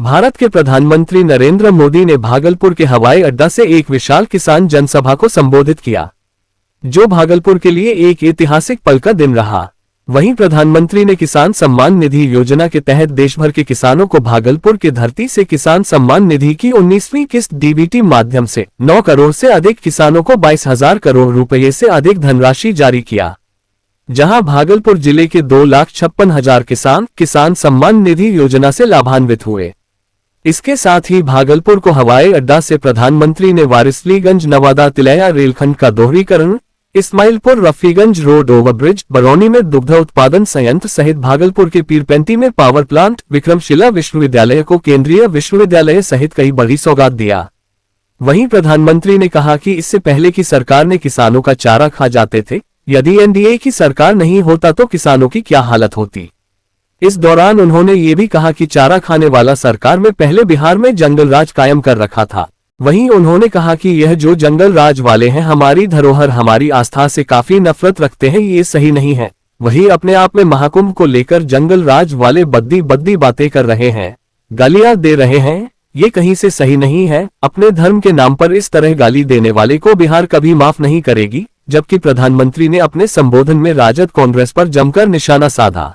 भारत के प्रधानमंत्री नरेंद्र मोदी ने भागलपुर के हवाई अड्डा से एक विशाल किसान जनसभा को संबोधित किया, जो भागलपुर के लिए एक ऐतिहासिक पल का दिन रहा। वहीं प्रधानमंत्री ने किसान सम्मान निधि योजना के तहत देश भर के किसानों को भागलपुर की धरती से किसान सम्मान निधि की 19वीं किस्त डीबीटी माध्यम से 9 करोड़ से अधिक किसानों को 22,000 करोड़ रुपए से अधिक धनराशि जारी किया, जहां भागलपुर जिले के 2,56,000 किसान सम्मान निधि योजना से लाभान्वित हुए। इसके साथ ही भागलपुर को हवाई अड्डा से प्रधानमंत्री ने वारिसलीगंज नवादा तिलैया रेलखंड का दोहरीकरण, इस्माइलपुर रफीगंज रोड ओवरब्रिज, बरौनी में दुग्ध उत्पादन संयंत्र सहित भागलपुर के पीरपेंती में पावर प्लांट, विक्रमशिला विश्वविद्यालय को केंद्रीय विश्वविद्यालय सहित कई बड़ी सौगात दिया। वहीं प्रधानमंत्री ने कहा कि इससे पहले की सरकार ने किसानों का चारा खा जाते थे, यदि एनडीए की सरकार नहीं होता तो किसानों की क्या हालत होती। इस दौरान उन्होंने ये भी कहा कि चारा खाने वाला सरकार में पहले बिहार में जंगल राज कायम कर रखा था। वहीं उन्होंने कहा कि यह जो जंगल राज वाले हैं हमारी धरोहर, हमारी आस्था से काफी नफरत रखते हैं, ये सही नहीं है। वही अपने आप में महाकुंभ को लेकर जंगल राज वाले बद्दी बातें कर रहे हैं, गालियां दे रहे हैं, ये कहीं से सही नहीं है। अपने धर्म के नाम पर इस तरह गाली देने वाले को बिहार कभी माफ नहीं करेगी। जबकि प्रधानमंत्री ने अपने संबोधन में राजद कांग्रेस पर जमकर निशाना साधा।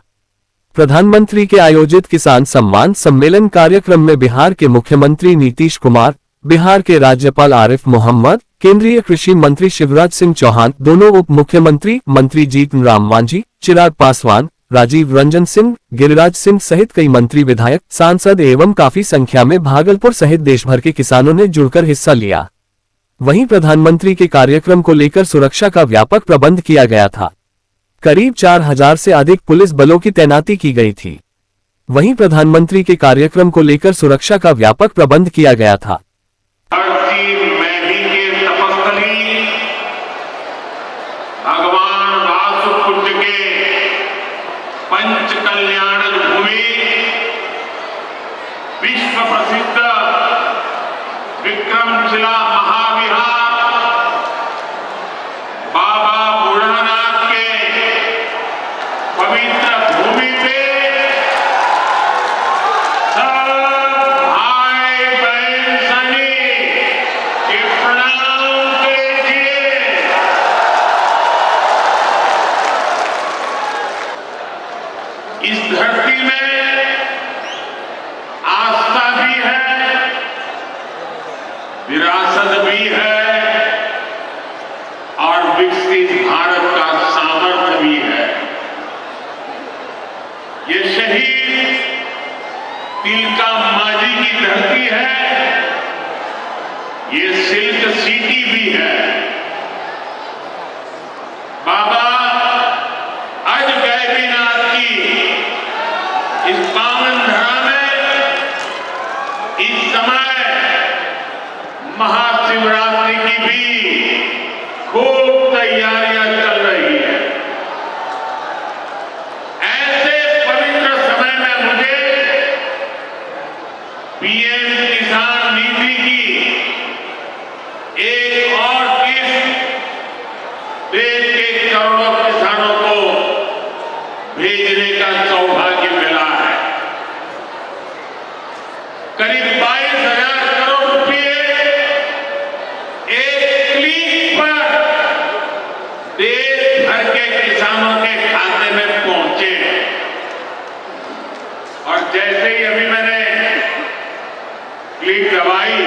प्रधानमंत्री के आयोजित किसान सम्मान सम्मेलन कार्यक्रम में बिहार के मुख्यमंत्री नीतीश कुमार, बिहार के राज्यपाल आरिफ मोहम्मद, केंद्रीय कृषि मंत्री शिवराज सिंह चौहान, दोनों उप मुख्यमंत्री मंत्री जीतन राम मांझी, चिराग पासवान, राजीव रंजन सिंह, गिरिराज सिंह सहित कई मंत्री, विधायक, सांसद एवं काफी संख्या में भागलपुर सहित देश भर के किसानों ने जुड़कर हिस्सा लिया। वहीं प्रधानमंत्री के कार्यक्रम को लेकर सुरक्षा का व्यापक प्रबंध किया गया था। करीब 4,000 से अधिक पुलिस बलों की तैनाती की गई थी। वहीं प्रधानमंत्री के कार्यक्रम को लेकर सुरक्षा का व्यापक प्रबंध किया गया था। भगवान वासुपुत्र के पंच कल्याण भूमि विश्व प्रसिद्ध विक्रमशिला महाविहार बाबा बूढ़ानाथ के पवित्र भूमि पे सब भाई बहन सैनिक के प्रणाम कीजिए। इस धरती में आस्था भी है, विरासत भी है और विकसित भारत का सामर्थ्य भी है। ये शहीद तिलका मांझी की धरती है, ये सिल्क सिटी भी है। बाबा आज गैबीनाथ की इस पावन धरा में इस समय महाशिवरात्रि की भी खूब तैयारियां चल रही है। ऐसे पवित्र समय में मुझे पीएम किसान निधि की एक और किस्त देश के करोड़ों किसानों को भेजने का सौभाग्य मिला है। करीब 22,000 करोड़ रुपए एक क्लिक पर देश भर के किसानों के खाते में पहुंचे। और जैसे ही अभी मैंने क्लिक दबाई,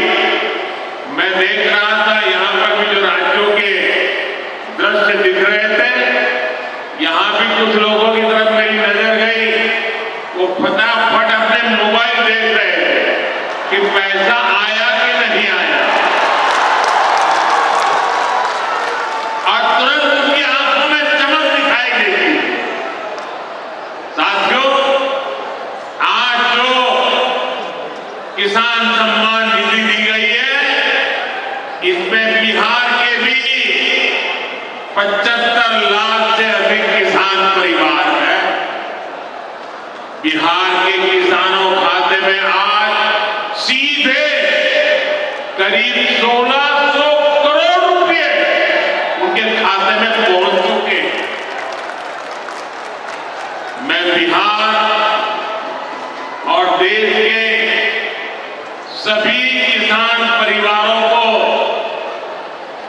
मैं देख रहा था यहां पर भी जो राज्यों के दृश्य दिख रहे थे, यहां भी कुछ लोगों की तरफ मेरी नजर गई। वो फटाफट अपने मोबाइल देख रहे थे कि पैसा आया कि नहीं आया, और तुरंत उनकी आंखों में चमक दिखाई देती। साथियों, आज जो किसान सम्मान निधि दी गई है, इसमें बिहार के भी 75 लाख से अधिक किसान परिवार हैं। बिहार के किसानों खाते में आज सीधे करीब 1,600 करोड़ रुपए उनके खाते में पहुंच चुके। मैं बिहार और देश के सभी किसान परिवारों को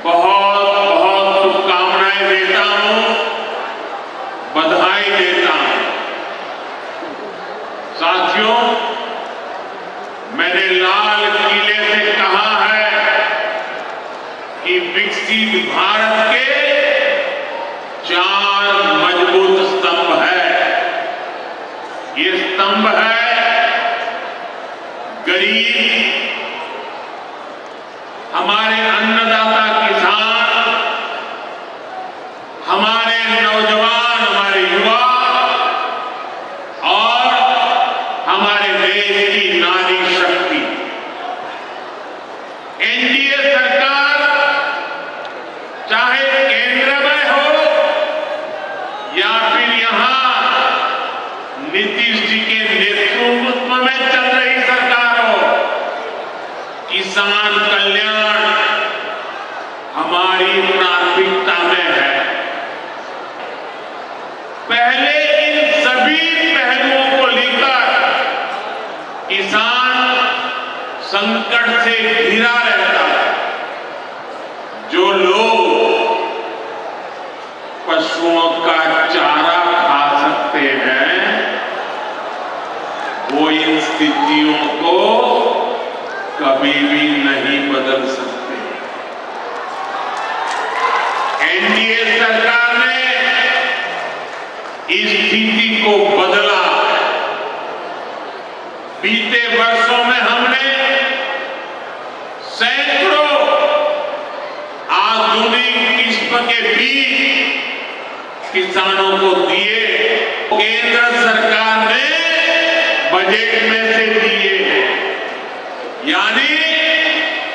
बहुत बहुत शुभकामनाएं देता हूं, बधाई देता हूं। साथियों, मैंने लाल किले से कहा है कि विकसित भारत के 4 मजबूत स्तंभ है। ये स्तंभ है गरीब, हमारे अन्नदाता किसान, हमारे नौजवान, हमारे युवा और हमारे देश की नारी शक्ति। एनडीए सरकार चाहे केंद्र में हो या फिर यहां नीतीश जी के नेतृत्व में चल रही सरकार हो, किसान कल्याण हमारी प्राथमिकता में है। पहले इन सभी पहलुओं को लेकर किसान संकट से घिरा रहता है। जो लोग पशुओं का चारा खा सकते हैं, वो इन स्थितियों को कभी भी नहीं बदल सकते। एनडीए सरकार ने इस स्थिति को बदला। बीते वर्षों में हमने सैकड़ों आधुनिक किस्म के बीज किसानों को दिए। केंद्र सरकार ने बजट में से दिए हैं, यानी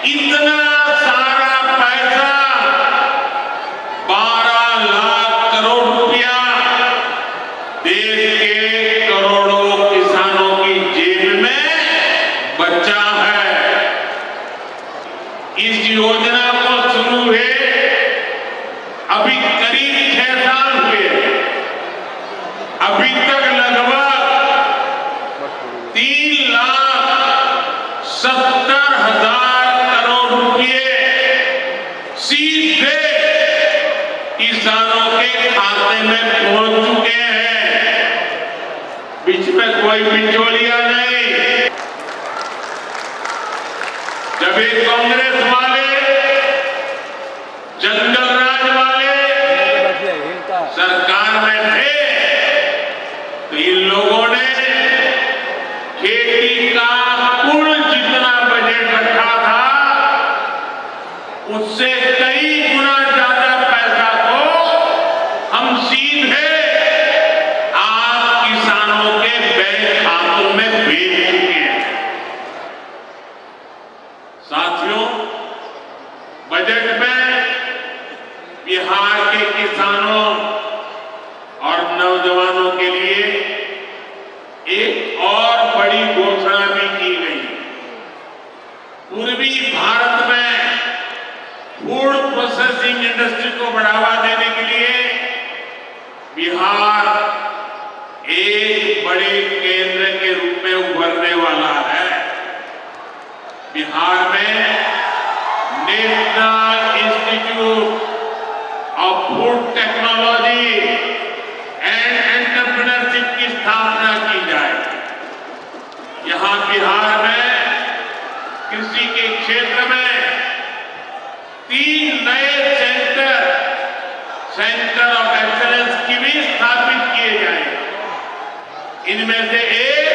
इतना सारा पैसा 12 लाख करोड़ रुपया देश के करोड़ों किसानों की जेब में बचा है। इस योजना को शुरू हुए अभी करीब 6 साल हुए। अभी तक लगभग 3,70,000 करोड़ रुपए सीधे किसानों के खाते में पहुंच चुके हैं। बीच में कोई बिचौलिया नहीं। जब ये कांग्रेस वाले, जंगल राज वाले सरकार में थे तो इन लोगों ने खेती का कुल जितना बजट रखा था उससे कई गुना ज्यादा पैसा को हम सीधे आप किसानों के बैंक खातों में भेज चुके हैं। साथियों, बजट में बिहार के किसानों और नौजवानों के लिए एक और बड़ी घोषणा भी की गई। पूर्वी भारत में फूड प्रोसेसिंग इंडस्ट्री को बढ़ावा देने के लिए बिहार एक बड़े केंद्र के रूप में उभरने वाला है। बिहार में national institute of food technology and entrepreneurship की स्थापना की जाए। यहां बिहार में कृषि के क्षेत्र में 3 नए सेंटर ऑफ एक्सेलेंस की भी स्थापित किए जाए। इनमें से एक